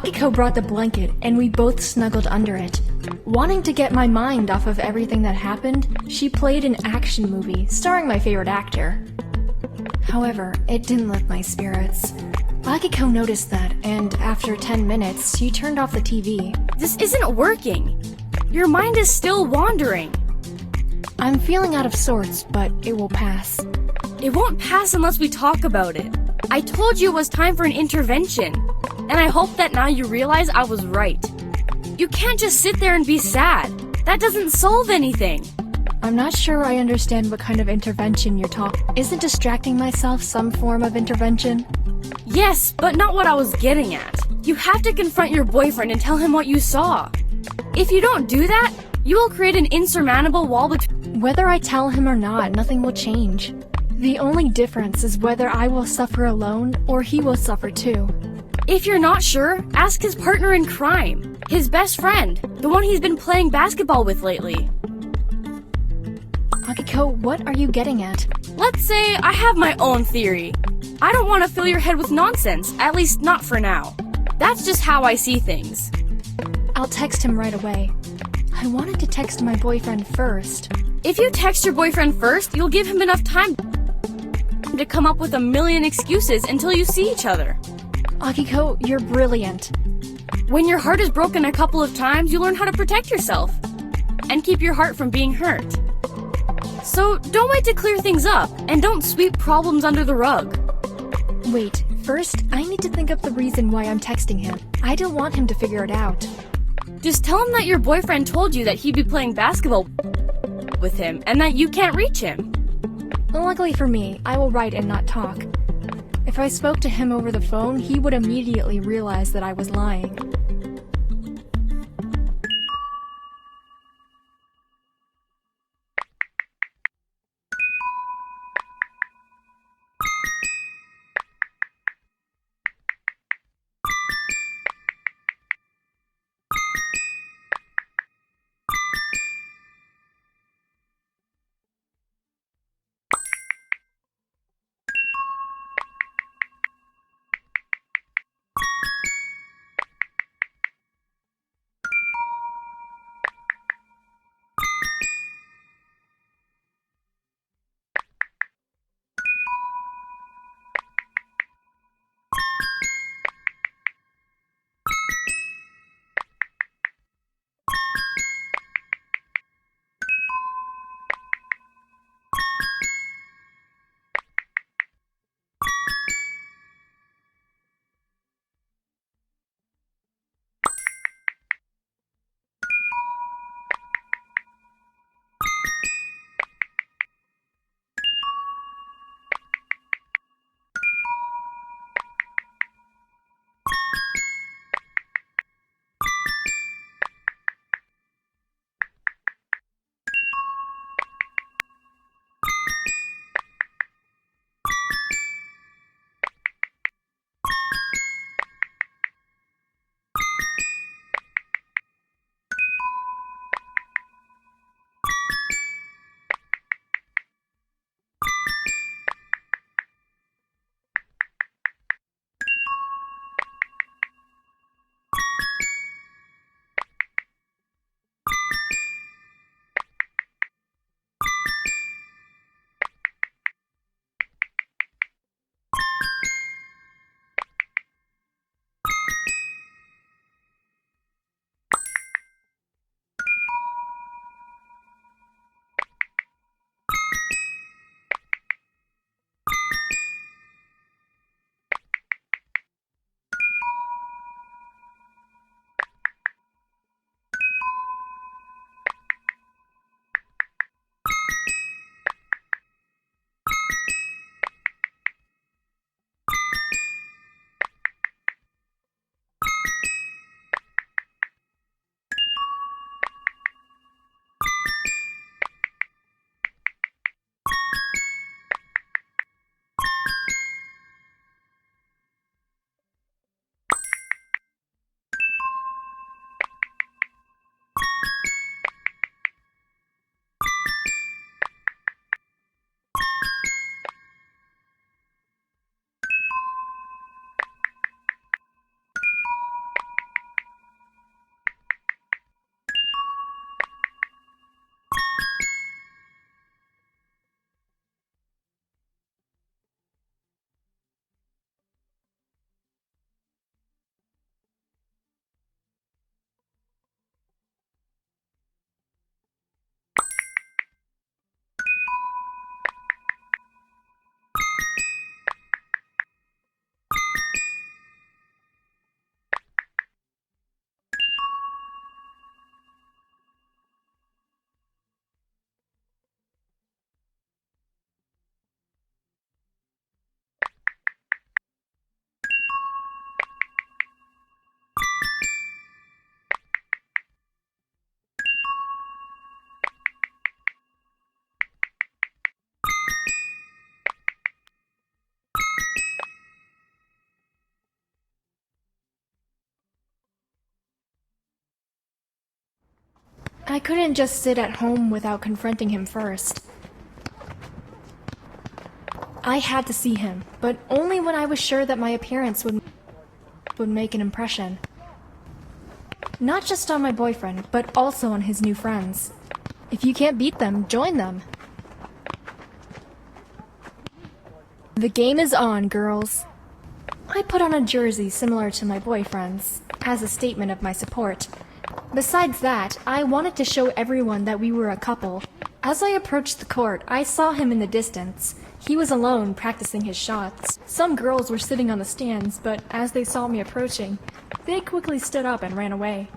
Akiko brought the blanket, and we both snuggled under it. Wanting to get my mind off of everything that happened, she played an action movie starring my favorite actor. However, it didn't lift my spirits. Akiko noticed that, and after 10 minutes, she turned off the TV. This isn't working. Your mind is still wandering. I'm feeling out of sorts, but it will pass. It won't pass unless we talk about it. I told you it was time for an intervention, and I hope that now you realize I was right. You can't just sit there and be sad. That doesn't solve anything. I'm not sure I understand what kind of intervention you're talking. Isn't distracting myself some form of intervention? Yes, but not what I was getting at. You have to confront your boyfriend and tell him what you saw. If you don't do that, you will create an insurmountable wall between... Whether I tell him or not, nothing will change. The only difference is whether I will suffer alone or he will suffer too. If you're not sure, ask his partner in crime, his best friend, the one he's been playing basketball with lately. Akiko, what are you getting at? Let's say I have my own theory. I don't want to fill your head with nonsense, at least not for now. That's just how I see things. I'll text him right away. I wanted to text my boyfriend first. If you text your boyfriend first, you'll give him enough time to come up with a million excuses until you see each other. Akiko, you're brilliant. When your heart is broken a couple of times, you learn how to protect yourself and keep your heart from being hurt. So don't wait to clear things up, and don't sweep problems under the rug. Wait, first, I need to think up the reason why I'm texting him. I don't want him to figure it out. Just tell him that your boyfriend told you that he'd be playing basketball with him, and that you can't reach him. Luckily for me, I will write and not talk. If I spoke to him over the phone, he would immediately realize that I was lying. I couldn't just sit at home without confronting him first. I had to see him, but only when I was sure that my appearance would make an impression. Not just on my boyfriend, but also on his new friends. If you can't beat them, join them. The game is on, girls. I put on a jersey similar to my boyfriend's, as a statement of my support. Besides that, I wanted to show everyone that we were a couple. As I approached the court, I saw him in the distance. He was alone, practicing his shots. Some girls were sitting on the stands, but as they saw me approaching, they quickly stood up and ran away.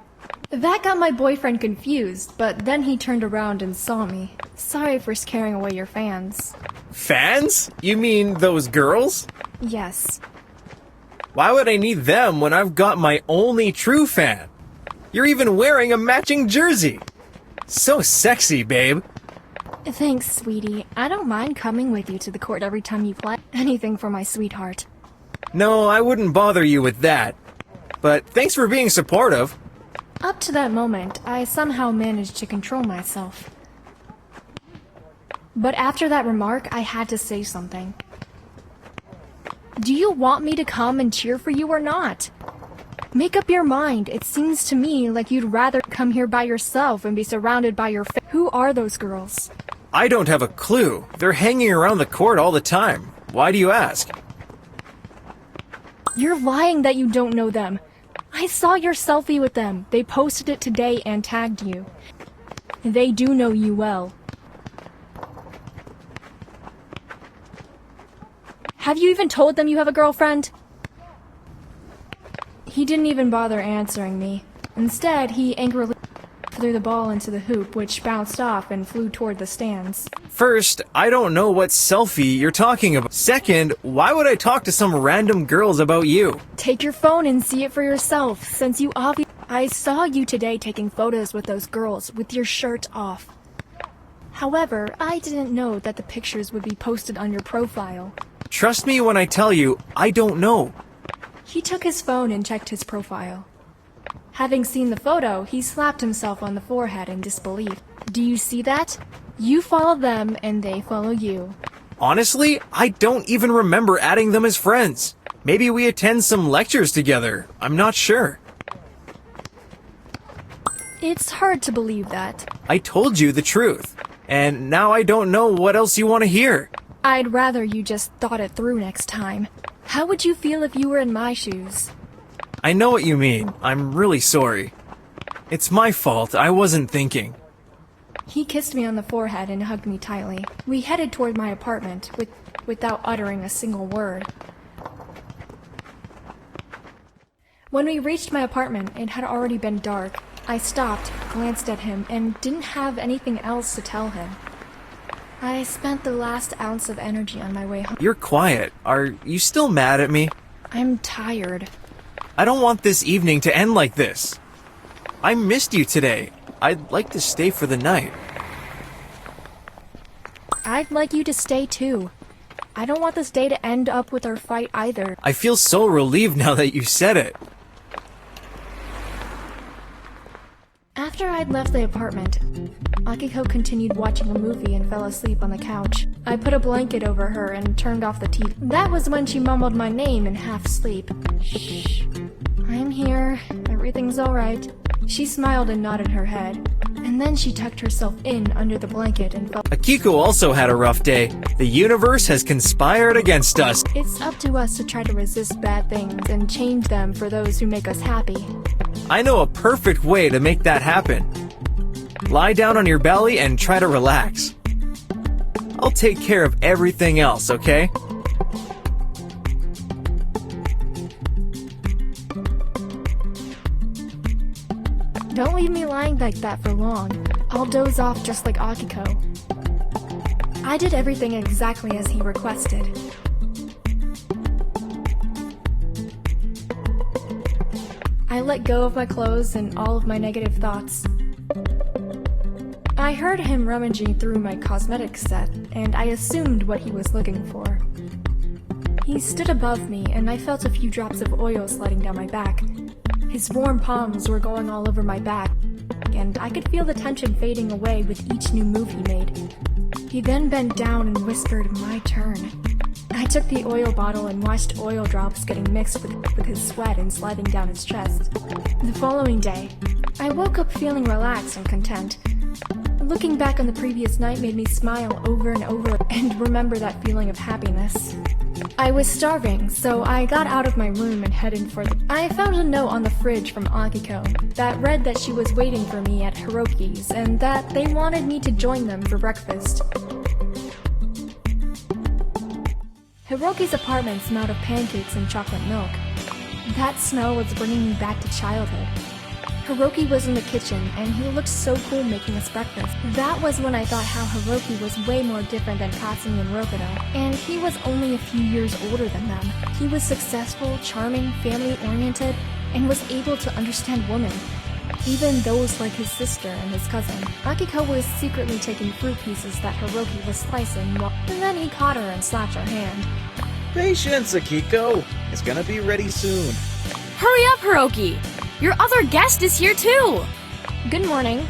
That got my boyfriend confused, but then he turned around and saw me. Sorry for scaring away your fans. Fans? You mean those girls? Yes. Why would I need them when I've got my only true fan? You're even wearing a matching jersey. So sexy, babe. Thanks, sweetie. I don't mind coming with you to the court every time you play. Anything for my sweetheart. No, I wouldn't bother you with that. But thanks for being supportive. Up to that moment, I somehow managed to control myself. But after that remark, I had to say something. Do you want me to come and cheer for you or not? Make up your mind. It seems to me like you'd rather come here by yourself and be surrounded by your Who are those girls? I don't have a clue. They're hanging around the court all the time. Why do you ask? You're lying that you don't know them. I saw your selfie with them. They posted it today and tagged you. They do know you well. Have you even told them you have a girlfriend? He didn't even bother answering me. Instead, he angrily threw the ball into the hoop, which bounced off and flew toward the stands. First, I don't know what selfie you're talking about. Second, why would I talk to some random girls about you? Take your phone and see it for yourself, since you I saw you today taking photos with those girls with your shirt off. However, I didn't know that the pictures would be posted on your profile. Trust me when I tell you, I don't know. He took his phone and checked his profile. Having seen the photo, he slapped himself on the forehead in disbelief. Do you see that? You follow them and they follow you. Honestly, I don't even remember adding them as friends. Maybe we attend some lectures together. I'm not sure. It's hard to believe that. I told you the truth. And now I don't know what else you want to hear. I'd rather you just thought it through next time. How would you feel if you were in my shoes? I know what you mean. I'm really sorry. It's my fault. I wasn't thinking. He kissed me on the forehead and hugged me tightly. We headed toward my apartment without uttering a single word. When we reached my apartment, it had already been dark. I stopped, glanced at him, and didn't have anything else to tell him. I spent the last ounce of energy on my way home. You're quiet. Are you still mad at me? I'm tired. I don't want this evening to end like this. I missed you today. I'd like to stay for the night. I'd like you to stay too. I don't want this day to end up with our fight either. I feel so relieved now that you said it. After I'd left the apartment, Akiko continued watching a movie and fell asleep on the couch. I put a blanket over her and turned off the TV. That was when she mumbled my name in half sleep. Shh. I'm here. Everything's alright. She smiled and nodded her head. And then she tucked herself in under the blanket and fell. Akiko also had a rough day. The universe has conspired against us. It's up to us to try to resist bad things and change them for those who make us happy. I know a perfect way to make that happen. Lie down on your belly and try to relax. I'll take care of everything else, okay? Don't leave me lying like that for long. I'll doze off just like Akiko. I did everything exactly as he requested. I let go of my clothes and all of my negative thoughts. I heard him rummaging through my cosmetics set, and I assumed what he was looking for. He stood above me, and I felt a few drops of oil sliding down my back. His warm palms were going all over my back. and I could feel the tension fading away with each new move he made. He then bent down and whispered, "My turn." I took the oil bottle and watched oil drops getting mixed with his sweat and sliding down his chest. The following day, I woke up feeling relaxed and content. Looking back on the previous night made me smile over and over and remember that feeling of happiness. I was starving, so I got out of my room and headed for I found a note on the fridge from Akiko that read that she was waiting for me at Hiroki's and that they wanted me to join them for breakfast. Hiroki's apartment smelled of pancakes and chocolate milk. That smell was bringing me back to childhood. Hiroki was in the kitchen, and he looked so cool making us breakfast. That was when I thought how Hiroki was way more different than Katsumi and Rokuro, and he was only a few years older than them. He was successful, charming, family-oriented, and was able to understand women, even those like his sister and his cousin. Akiko was secretly taking fruit pieces that Hiroki was slicing, and then he caught her and slapped her hand. Patience, Akiko. It's gonna be ready soon. Hurry up, Hiroki! Your other guest is here too! Good morning.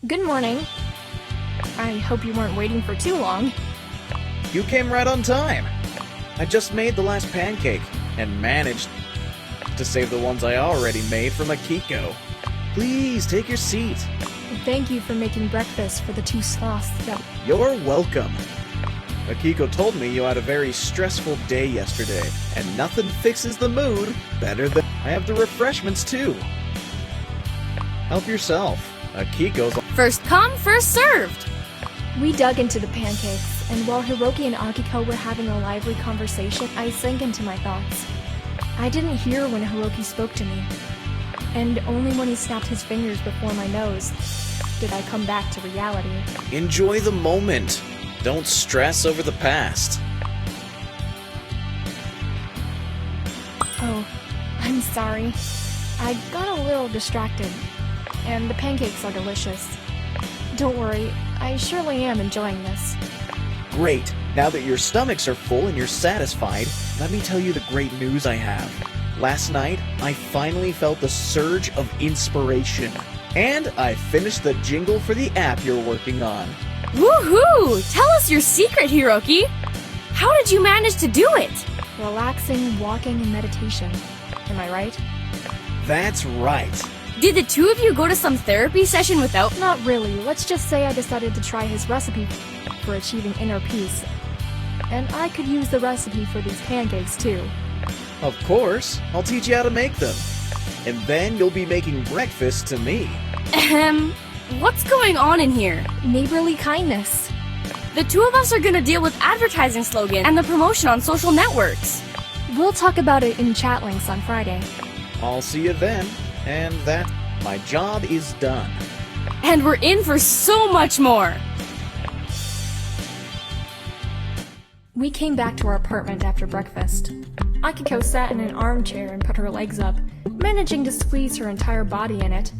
Good morning. I hope you weren't waiting for too long. You came right on time. I just made the last pancake and managed to save the ones I already made from Akiko. Please take your seat. Thank you for making breakfast for the two sloths that... You're welcome. Akiko told me you had a very stressful day yesterday, and nothing fixes the mood better than... I have the refreshments too. Help yourself. Akiko's... First come, first served! We dug into the pancakes, and while Hiroki and Akiko were having a lively conversation, I sank into my thoughts. I didn't hear when Hiroki spoke to me, and only when he snapped his fingers before my nose did I come back to reality. Enjoy the moment. Don't stress over the past. Oh, I'm sorry. I got a little distracted, and the pancakes are delicious. Don't worry, I surely am enjoying this. Great. Now that your stomachs are full and you're satisfied, let me tell you the great news I have. Last night, I finally felt the surge of inspiration. And I finished the jingle for the app you're working on. Woohoo! Tell us your secret, Hiroki! How did you manage to do it? Relaxing, walking, and meditation. Am I right? That's right. Did the two of you go to some therapy session without... Not really. Let's just say I decided to try his recipe for achieving inner peace. And I could use the recipe for these pancakes too. Of course. I'll teach you how to make them. And then you'll be making breakfast to me. What's going on in here? Neighborly kindness. The two of us are gonna deal with advertising slogan and the promotion on social networks. We'll talk about it in ChatLinx on Friday. I'll see you then. And that, my job is done. And we're in for so much more! We came back to our apartment after breakfast. Akiko sat in an armchair and put her legs up, managing to squeeze her entire body in it.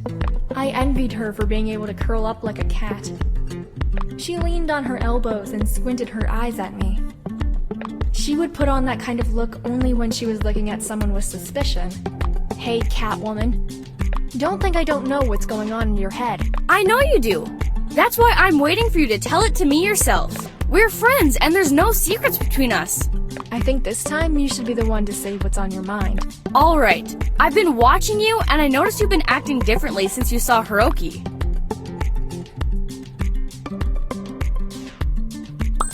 I envied her for being able to curl up like a cat. She leaned on her elbows and squinted her eyes at me. She would put on that kind of look only when she was looking at someone with suspicion. Hey, Catwoman. Don't think I don't know what's going on in your head. I know you do. That's why I'm waiting for you to tell it to me yourself. We're friends and there's no secrets between us. I think this time you should be the one to say what's on your mind. Alright, I've been watching you and I noticed you've been acting differently since you saw Hiroki.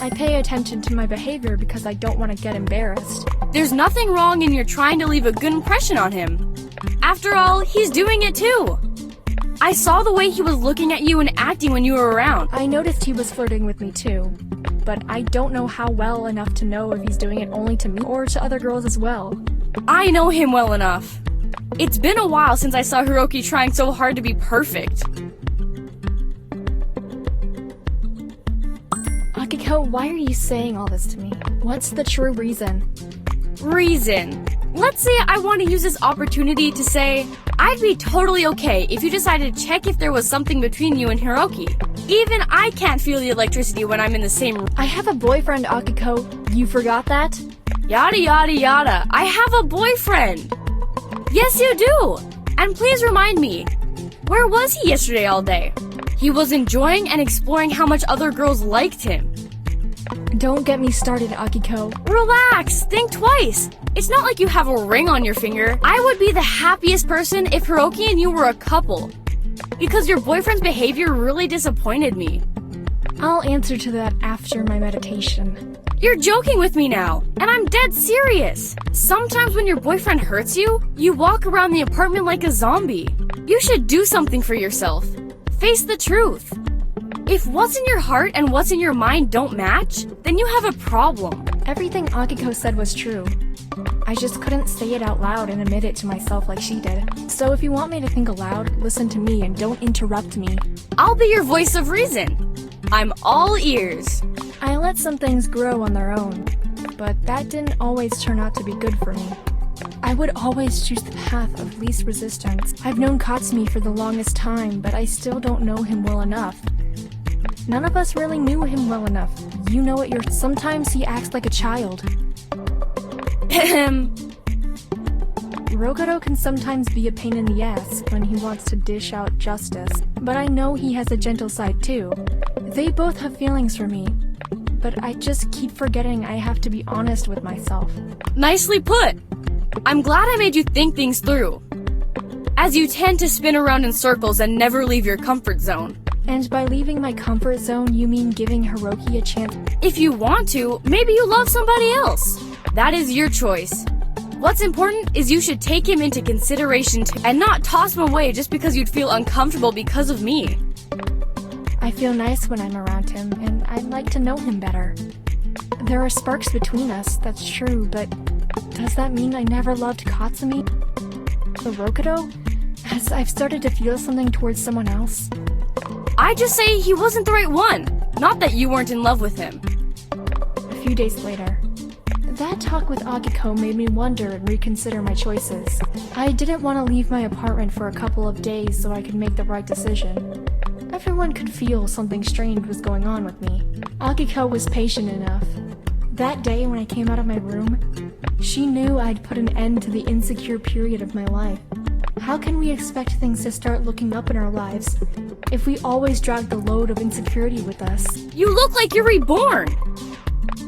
I pay attention to my behavior because I don't want to get embarrassed. There's nothing wrong in your trying to leave a good impression on him. After all, he's doing it too. I saw the way he was looking at you and acting when you were around. I noticed he was flirting with me too, but I don't know how well enough to know if he's doing it only to me or to other girls as well. I know him well enough. It's been a while since I saw Hiroki trying so hard to be perfect. Akiko, why are you saying all this to me? What's the true reason? Reason. Let's say I want to use this opportunity to say, I'd be totally okay if you decided to check if there was something between you and Hiroki. Even I can't feel the electricity when I'm in the same room. I have a boyfriend, Akiko. You forgot that? Yada yada yada. I have a boyfriend. Yes, you do! And please remind me, where was he yesterday all day? He was enjoying and exploring how much other girls liked him. Don't get me started, Akiko. Relax, think twice. It's not like you have a ring on your finger. I would be the happiest person if Hiroki and you were a couple. Because your boyfriend's behavior really disappointed me. I'll answer to that after my meditation. You're joking with me now, and I'm dead serious. Sometimes when your boyfriend hurts you, you walk around the apartment like a zombie. You should do something for yourself. Face the truth. If what's in your heart and what's in your mind don't match, then you have a problem. Everything Akiko said was true. I just couldn't say it out loud and admit it to myself like she did. So if you want me to think aloud, listen to me and don't interrupt me. I'll be your voice of reason. I'm all ears. I let some things grow on their own, but that didn't always turn out to be good for me. I would always choose the path of least resistance. I've known Katsumi for the longest time, but I still don't know him well enough. None of us really knew him well enough. You know it sometimes he acts like a child. Rokuro can sometimes be a pain in the ass when he wants to dish out justice, but I know he has a gentle side too. They both have feelings for me, but I just keep forgetting I have to be honest with myself. Nicely put. I'm glad I made you think things through, as you tend to spin around in circles and never leave your comfort zone. And by leaving my comfort zone, you mean giving Hiroki a chance? If you want to, maybe you love somebody else. That is your choice. What's important is you should take him into consideration and not toss him away just because you'd feel uncomfortable because of me. I feel nice when I'm around him, and I'd like to know him better. There are sparks between us, that's true, but does that mean I never loved Katsumi? The Rokuro? As I've started to feel something towards someone else? I just say he wasn't the right one, not that you weren't in love with him. A few days later. That talk with Akiko made me wonder and reconsider my choices. I didn't want to leave my apartment for a couple of days so I could make the right decision. Everyone could feel something strange was going on with me. Akiko was patient enough. That day when I came out of my room, she knew I'd put an end to the insecure period of my life. How can we expect things to start looking up in our lives if we always drag the load of insecurity with us? You look like you're reborn!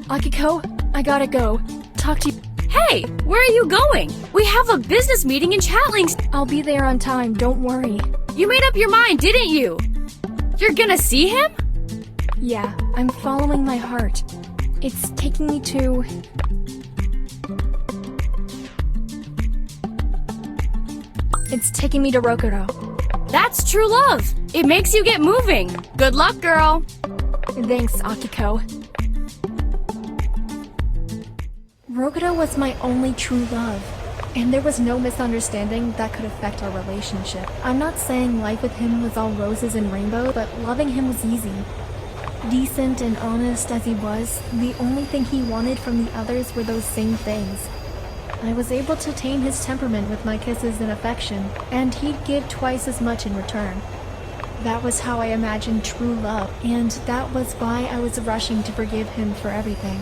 Akiko, I gotta go. Talk to you. Hey, where are you going? We have a business meeting in ChatLinx. I'll be there on time, don't worry. You made up your mind, didn't you? You're gonna see him? Yeah, I'm following my heart. It's taking me to... It's taking me to Rokuro. That's true love. It makes you get moving. Good luck, girl. Thanks, Akiko. Rokuro was my only true love, and there was no misunderstanding that could affect our relationship. I'm not saying life with him was all roses and rainbows, but loving him was easy. Decent and honest as he was, the only thing he wanted from the others were those same things. I was able to tame his temperament with my kisses and affection, and he'd give twice as much in return. That was how I imagined true love, and that was why I was rushing to forgive him for everything.